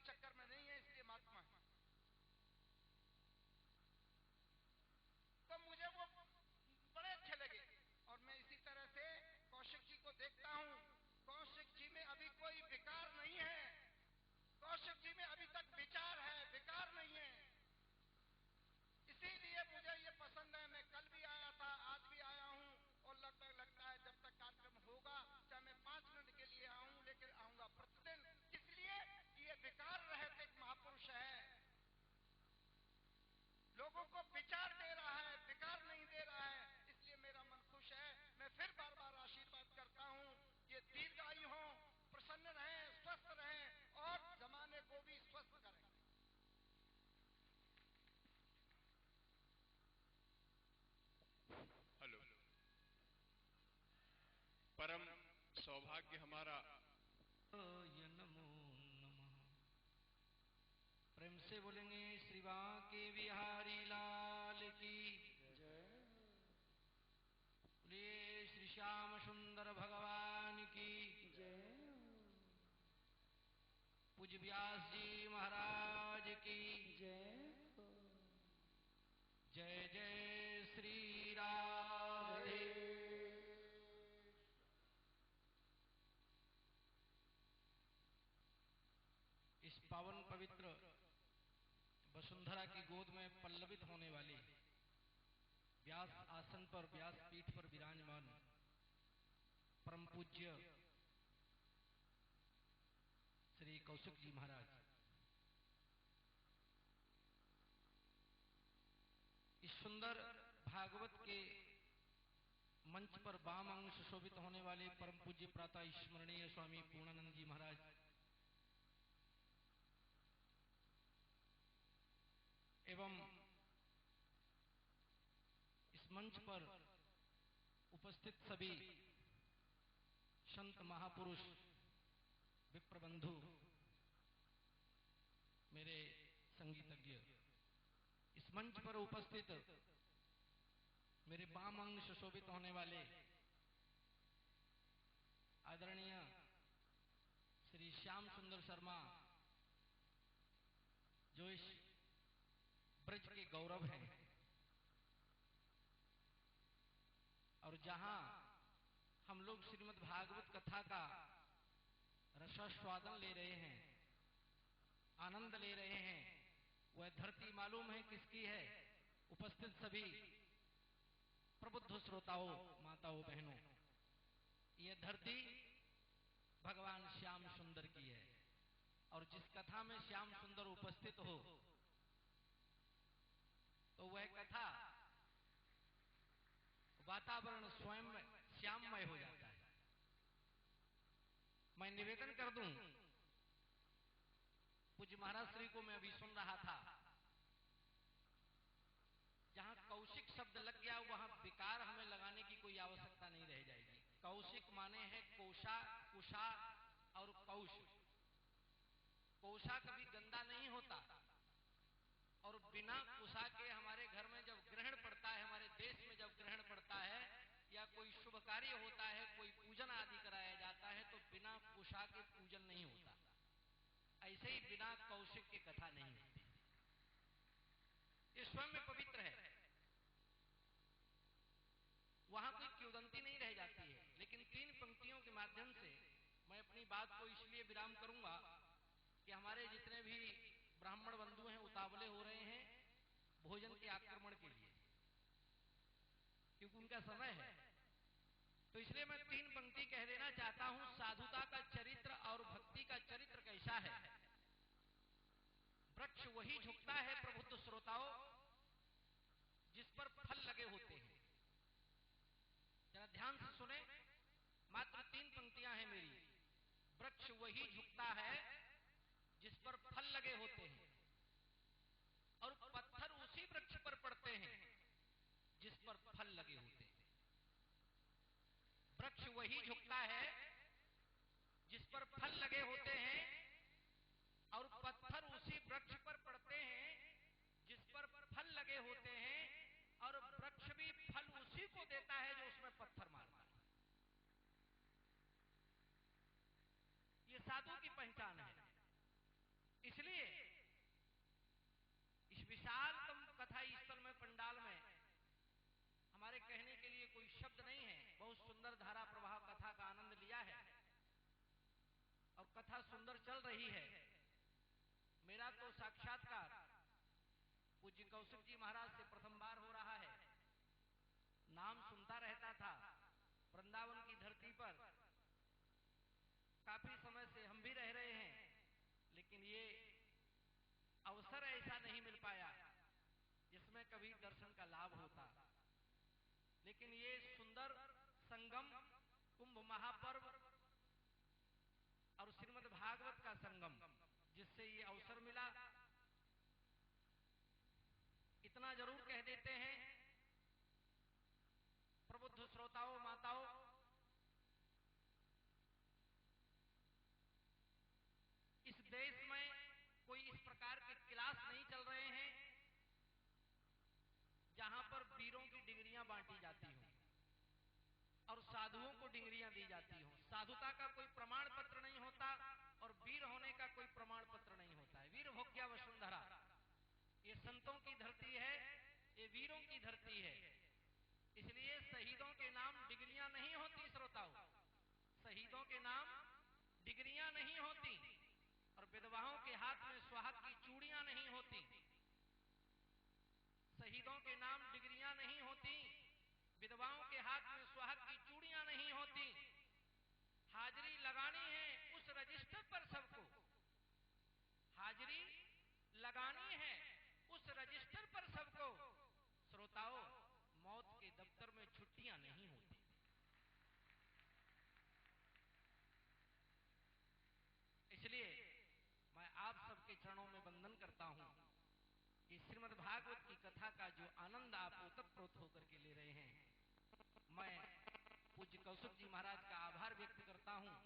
चक्कर में नहीं है, इसलिए महात्मा है। तो मुझे वो बड़े अच्छे लगे और मैं इसी तरह से कौशिक जी को देखता हूं। कौशिक जी में अभी कोई विकार नहीं है, कौशिक जी में अभी तक विचार है, विकार नहीं है। इसीलिए मुझे ये पसंद है। मैं कल भी आया था, आज भी आया हूं और लगता है जब तक कार्यक्रम होगा, चाहे मैं 5 मिनट के लिए आऊं, लेकिन आऊंगा प्रतिदिन, इसलिए कि ये विकार रहित एक महापुरुष है, लोगों को विचार दे रहा है, विकार नहीं दे रहा है, इसलिए मेरा मन खुश है। मैं फिर बार बार आशीर्वाद करता हूं, ये दीर्घायु हों, प्रसन्न रहें, स्वस्थ रहें और जमाने को भी स्वस्थ करें। हेलो, परम सौभाग्य हमारा। नमो नमः। प्रेम से बोलेंगे श्री बांके बिहारी लाल की जय। बोलिए श्री श्याम सुंदर भगवान की जय। पूज्य व्यास जी महाराज की जय। जय जय श्री राधे। इस पावन पवित्र वसुंधरा की गोद में पल्लवित होने वाले व्यास आसन पर, व्यास पीठ पर विराजमान परम पूज्य श्री कौशिक जी महाराज, इस सुंदर भागवत के मंच पर वाम अंग सुशोभित होने वाले परम पूज्य प्रातः स्मरणीय स्वामी पूर्णानंद जी महाराज, एवं इस मंच पर उपस्थित सभी संत महापुरुष, विप्रबंधु, मेरे संगीतज्ञ, इस मंच पर उपस्थित मेरे वाम अंग सुशोभित होने वाले आदरणीय श्री श्याम सुंदर शर्मा, जो इस ब्रज के गौरव हैं और जहां हम लोग श्रीमद् भागवत कथा का रसास्वादन ले रहे हैं, आनंद ले रहे हैं, वह धरती मालूम है किसकी है? उपस्थित सभी प्रबुद्ध श्रोताओं, माताओं, बहनों, यह धरती भगवान श्याम सुंदर की है। और जिस कथा में श्याम सुंदर उपस्थित हो तो वह कथा वातावरण स्वयं श्याममय हो जाता है। मैं निवेदन कर दूं, पूज्य महाराज श्री को मैं अभी सुन रहा था, जहां कौशिक शब्द लग गया वहां विकार हमें लगाने की कोई आवश्यकता नहीं रह जाएगी। कौशिक माने है कोशा, कुशा और कौश। कोशा कभी गंदा नहीं होता और बिना कुशा के हमारे घर में जब ग्रहण पड़ता है, हमारे देश में जब ग्रहण पड़ता है या कोई शुभ कार्य होता है, कोई पूजन आदि कराया जाता है, तो बिना कुशा के पूजन नहीं होता। ऐसे ही बिना कौशिक की कथा नहीं होती। ये स्वयं में पवित्र है, वहां कोई किंवदंती नहीं रह जाती है। लेकिन 3 पंक्तियों के माध्यम से मैं अपनी बात को इसलिए विराम करूंगा कि हमारे जितने भी ब्राह्मण बंधु हैं उतावले हो रहे हैं भोजन के आक्रमण के लिए, क्योंकि उनका समय है। तो इसलिए मैं 3 पंक्ति कह देना चाहता हूं। साधुता का चरित्र और भक्ति का चरित्र कैसा है? वृक्ष वही झुकता है प्रबुद्ध श्रोताओं जिस पर फल लगे होते हैं। जरा ध्यान से सुने, मात्र 3 पंक्तियां हैं मेरी। वृक्ष वही झुकता है जिस पर फल लगे होते हैं और पत्थर उसी वृक्ष पर पड़ते हैं जिस पर फल लगे होते हैं। वृक्ष वही झुकता है जिस पर फल लगे होते हैं और पत्थर उसी वृक्ष पर पड़ते हैं जिस पर फल लगे होते हैं, और वृक्ष भी फल उसी को देता है जो उसमें पत्थर मारता है। ये साधु की पहचान है। इसलिए इस विशालतम कथा स्थल में, पंडाल में हमारे कहने के लिए कोई शब्द नहीं है। बहुत सुंदर धारा प्रवाह कथा का आनंद लिया है और कथा सुंदर चल रही है। मेरा तो साक्षात्कार पूज्य कौशिक जी महाराज से प्रथम बार हो रहा है। नाम सुनता रहता था। वृंदावन की धरती पर काफी समय से हम भी रह रहे हैं, लेकिन ये अवसर ऐसा नहीं मिल पाया जिसमें कभी दर्शन का लाभ होता। लेकिन ये सुंदर संगम, कुंभ महापर्व और श्रीमद् भागवत का संगम, जिससे ये अवसर मिला, इतना जरूर कह देते हैं प्रबुद्ध श्रोताओं, माताओं, इस देश में कोई इस प्रकार के क्लास नहीं चल रहे हैं जहां पर वीरों की डिग्रियां बांटी जाती हों और साधुओं को डिग्रियां दी जाती हों। साधुता का कोई प्रमाण पत्र नहीं होता और वीर होने का कोई प्रमाण पत्र नहीं होता है। वीर भोग्या वसुंधरा, ये संतों की धरती है, ये वीरों की धरती है। इसलिए शहीदों के नाम डिग्रियां नहीं होती। श्रोताओं, शहीदों के नाम डिग्रियां नहीं होती और विधवाओं के हाथ में सुहाग की चूड़ियां नहीं होती। शहीदों के नाम डिग्रियां नहीं होती, विधवाओं के हाथ में सुहाग की चूड़ियां नहीं होती। हाजिरी लगानी है उस रजिस्टर पर सबको, हाजिरी लगानी है उस रजिस्टर पर सबको। श्रोताओं, मौत के दफ्तर में छुट्टियां नहीं होती। इसलिए मैं आप सबके चरणों में वंदन करता हूं कि श्रीमद् भागवत की कथा का जो आनंद आप ओतप्रोत होकर के ले रहे हैं, मैं पूज्य कौशिक जी महाराज का आभार व्यक्त करता हूं।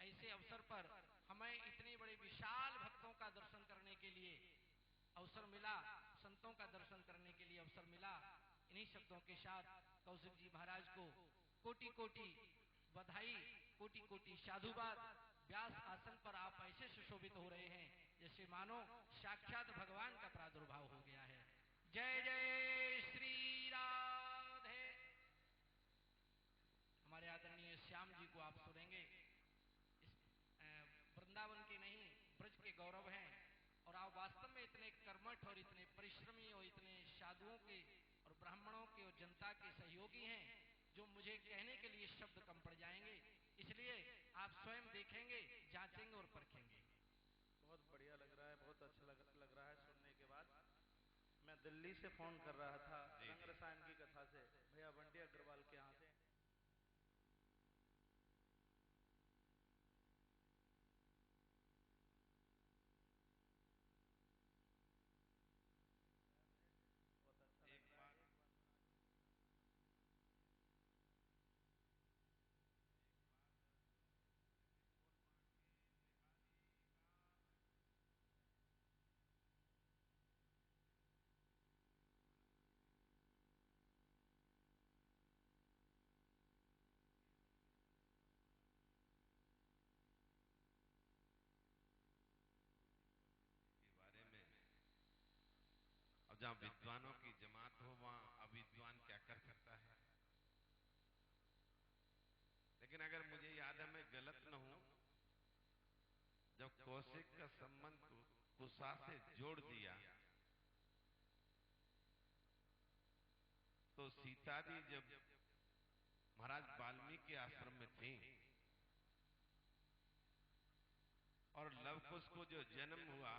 ऐसे अवसर पर हमें इतने बड़े विशाल भक्तों का दर्शन करने के लिए अवसर मिला, संतों का दर्शन करने के लिए अवसर मिला। इन्हीं शब्दों के साथ कौशिक जी महाराज को कोटि कोटि बधाई, कोटि कोटि साधुवाद। व्यास आसन पर आप ऐसे सुशोभित हो रहे हैं जैसे मानो साक्षात भगवान का प्रादुर्भाव हो गया है। जय जय श्री राधे। हमारे आदरणीय श्याम जी को आप सुनेंगे। इस वृंदावन के नहीं, ब्रज के गौरव हैं और आप वास्तव में इतने कर्मठ और इतने परिश्रमी और इतने साधुओं के और ब्राह्मणों के और जनता के सहयोगी हैं जो मुझे कहने के लिए शब्द कम पड़ जाएंगे। इसलिए आप स्वयं देखेंगे, जांचेंगे और परखेंगे। बहुत बढ़िया लग रहा है, बहुत अच्छा लग रहा है सुनने के बाद। मैं दिल्ली से फोन कर रहा था रंग रसायन की कथा से, भैया बंटी अग्रवाल के यहाँ से। बहुत अच्छा लग रहा है। के बारे में, अब जहां विद्वानों की जमात हो वहां अविद्वान क्या कर सकता है। लेकिन अगर मुझे याद है, मैं गलत न हूं, जब कौशिक का संबंध कुशा से जोड़ दिया तो सीता जी जब महाराज वाल्मीकि के आश्रम में थी और लवकुश को जो जन्म हुआ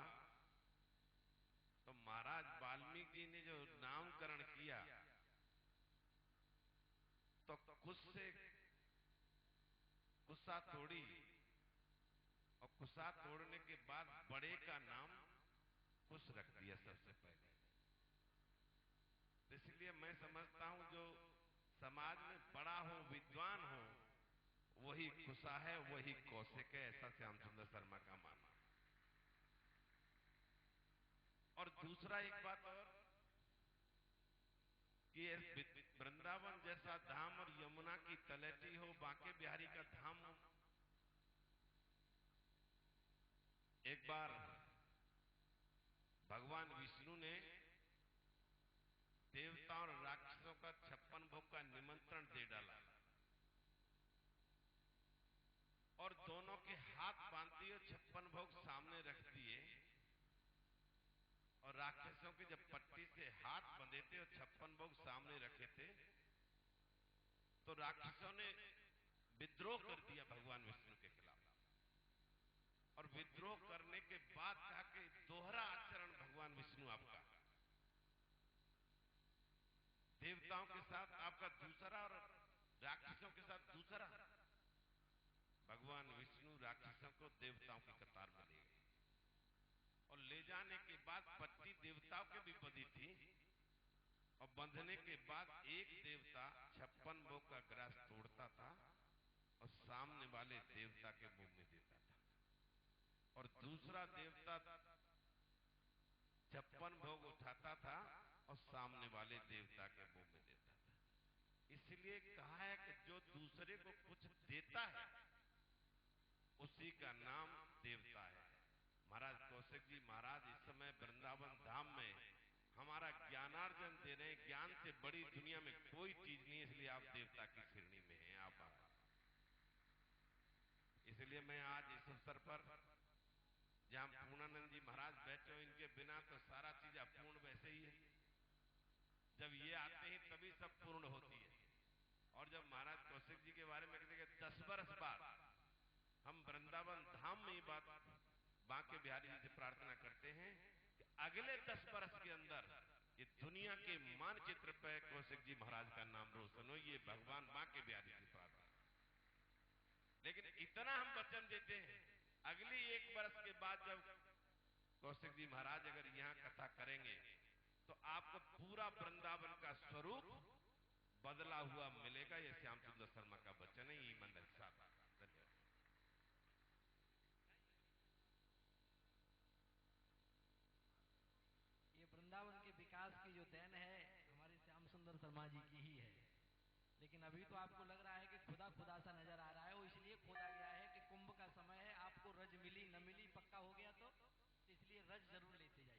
तो महाराज वाल्मीकि जी ने जो नामकरण किया तो कुश से कुशा तोड़ी और कुशा तोड़ने के बाद बड़े का नाम कुश रख दिया सबसे पहले। इसलिए मैं समझता हूं जो समाज में बड़ा हो, विद्वान हो, वही कुशा है, वही कौशिक है, ऐसा श्याम सुंदर शर्मा का मानना। और दूसरा एक बात और कि वृंदावन जैसा धाम और यमुना की तलहटी हो, बांके बिहारी का धाम हो। एक बार भगवान विष्णु ने देवताओं और राक्षसों का 56 भोग का निमंत्रण दे डाला और दोनों के हाथ बांध दिए, 56 भोग सामने रख दिए और राक्षसों के जब पट्टी से हाथ बंधे थे और 56 भोग सामने रखे थे तो राक्षसों ने विद्रोह कर दिया भगवान विष्णु के खिलाफ और विद्रोह करने के बाद कहा कि दोहरा आचरण भगवान विष्णु आपका, देवताओं के साथ आपका दूसरा और राक्षसों के साथ दूसरा। भगवान विष्णु राक्षसों को देवताओं की कतार में ले गए और ले जाने के बाद पट्टी देवताओं के भी बंधी थी और बंधने के बाद एक देवता 56 भोग का ग्रास तोड़ता था और सामने वाले देवता के मुंह में देता था और दूसरा देवता 56 भोग उठाता था और सामने वाले देवता के मुंह में देता था। इसलिए कहा है कि जो दूसरे को कुछ देता है उसी का नाम देवता है। महाराज कौशिक जी महाराज इस समय वृंदावन धाम में हमारा ज्ञानार्जन दे रहे हैं। ज्ञान से बड़ी दुनिया में कोई चीज नहीं, इसलिए आप देवता की श्रेणी में हैं। आप इसलिए मैं आज इस अवसर पर जहां पूर्णानंद जी महाराज बैठे हो, इनके बिना तो सारा चीज अपूर्ण वैसे ही है। जब ये आते हैं तभी सब पूर्ण होती है। और जब महाराज कौशिक जी के बारे में कहते हैं 10 बरस बाद हम वृंदावन धाम में ही बात बांके बिहारी जी से प्रार्थना करते हैं कि अगले 10 बरस के अंदर ये दुनिया के मानचित्र पे कौशिक जी महाराज का नाम रोशन हो, ये भगवान बांके बिहारी जी प्रार्थना। लेकिन इतना हम वचन देते हैं, अगली 1 बरस के बाद जब कौशिक जी महाराज अगर यहाँ कथा करेंगे तो आपको पूरा वृंदावन का स्वरूप बदला हुआ मिलेगा। ये श्याम सुंदर शर्मा का वचन है। ये मंडल साथ धन्यवाद। ये वृंदावन के विकास की जो देन है हमारे श्याम सुंदर शर्मा जी की ही है। लेकिन अभी तो आपको लग रहा है कि खुदा खुदा सा नजर आ रहा है। वो इसलिए खोदा गया है कि कुंभ का समय है, आपको रज मिली न मिली पक्का हो गया तो इसलिए रज जरूर लेते जाइएगा।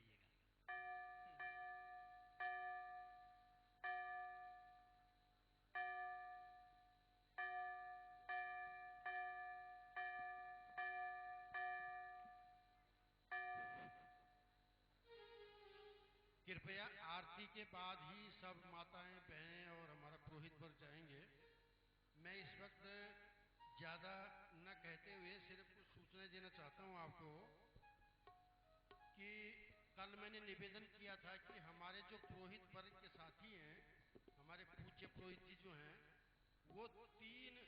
कृपया आरती के बाद ही सब माताएं बहनें और हमारा पुरोहित वर्ग जाएंगे। मैं इस वक्त ज़्यादा न कहते हुए सिर्फ कुछ सूचना देना चाहता हूं आपको कि कल मैंने निवेदन किया था कि हमारे जो पुरोहित वर्ग के साथी हैं, हमारे पूज्य पुरोहित जी जो हैं, वो 3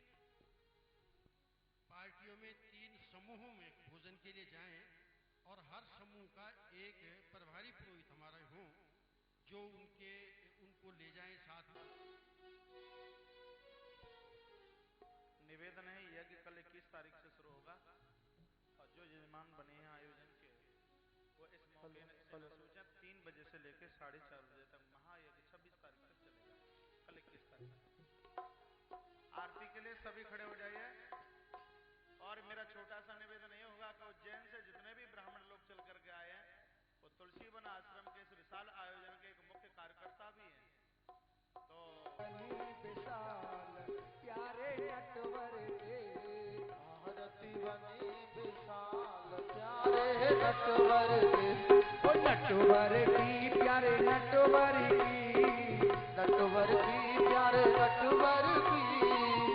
पार्टियों में 3 समूहों में भोजन के लिए जाएं और हर समूह का एक प्रभारी पुरोहित हमारा हो जो उनको ले जाएं साथ में। निवेदन है यह कि कल 21 तारीख से शुरू होगा और जो यजमान बने हैं आयोजन के वो इस मौके सूचना 3 बजे से लेकर 4:30 बजे तक महायज्ञ 26 तारीख तक चलेगा। कल 21 तारीख आरती के लिए सभी खड़े हो जाइए। और मेरा छोटा सा निवेदन ये होगा कि उज्जैन से जितने भी ब्राह्मण लोग चल करके आए हैं वो तुलसी वन आश्रम के इस विशाल आयोजन के एक मुख्य कार्यकर्ता भी हैं। तो विशाल प्यारे नटवर के आरती बनी विशाल प्यारे नटवर के, ओ नटवर की प्यारे नटवर की, नटवर की प्यारे नटवर की,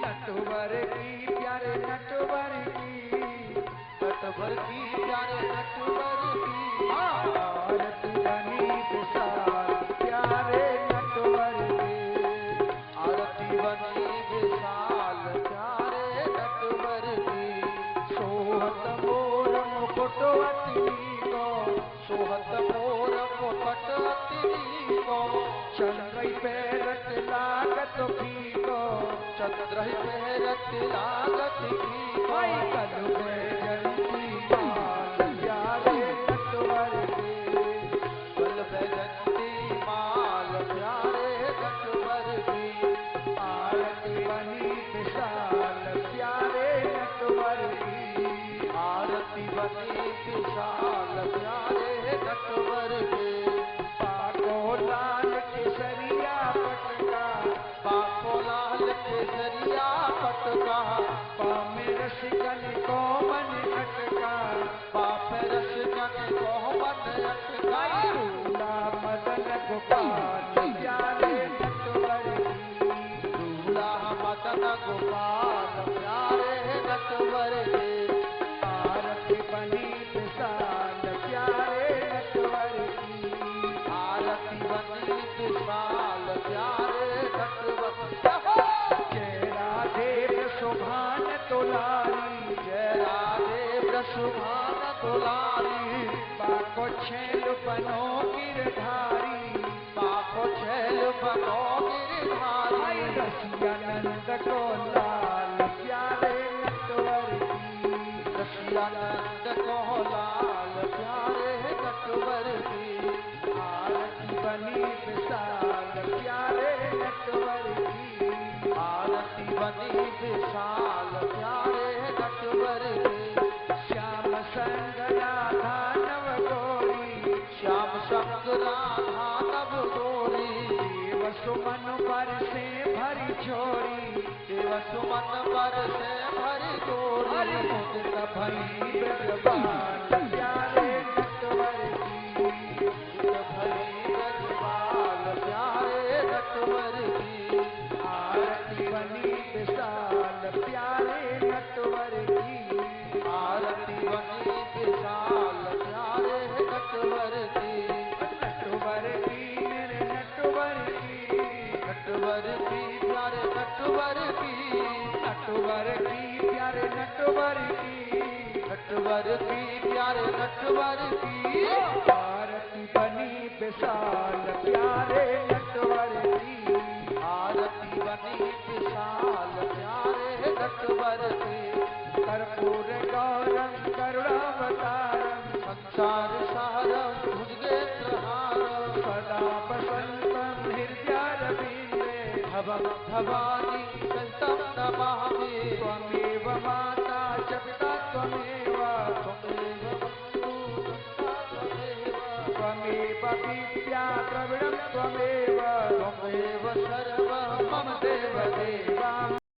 नटवर की प्यारे नटवर की, नटवर की प्यारे नटवर की आरती बनी विशाल प्यारे नटवर के, आरती बनी विशाल प्यारे नटवर की। सोहत मोर मुकुटवती को, सोहत मोर मुकुटवती को, चंद्र पैरत लागत की को, चंद्र पैरत लागत की को, कल बैजंती माल प्यारे नटवर के, कल बैजंती माल प्यारे नटवर की आरती बनी विशाल प्यारे नटवर की, आरती बनी विशाल प्यारे नटवर के पाको लाल केसरिया पटका पाको लाल केसरिया पटका पामे रसिकन को मन अटका पापे रसिकन को मन अटका दूल्हा मदन गोपाल प्यारे नटवर की दूल्हा मदन गोपाल प्यारे नटवर के आरती बनी विशाल प्यारे नटवर की आरती बनी विशाल प्यारे नटवर जय राधे सुभान दुलारी जय राधे सुभान दुलारी बाको छैल बनो गिरधारी बाको छैल बनो गिरधारी रसियानंद को लाल प्यारे नटवर की रसियानंद को लाल प्यारे नटवर की आरती बनी विशाल प्यारे नटवर की आरती बनी विशाल प्यारे नटवर की श्याम संग राधा नव गोरी श्याम संग राधा नव गोरी देव सुमन पर से भरी छोरी देव सुमन पर से भरी छोरी मुदित भई ब्रजबाल प्यारे नटवर की मुदित भई ब्रजबाल प्यारे नटवर की आरती बनी विशाल प्यारे नटवर की आरती बनी विशाल प्यारे नटवर की नटवर की मेरे नटवर की नटवर की प्यारे नटवर की नटवर की प्यारे नटवर की नटवर की प्यारे नटवर की आरती बनी विशाल प्यारे नटवर की आरती बनी विशाल प्यारे नटवर की कर्पूर गौरम करुणावतारम संसार सारम भुजगेन्द्रहारम सदा वसंतम हृदयारविंदे भवं भवानी संतं नमामि त्वमेव माता च पिता त्वमेव त्वमेव बन्धु त्वमेव त्वमेव विद्या द्रविणं त्वमेव त्वमेव सर्वं मम देव देवा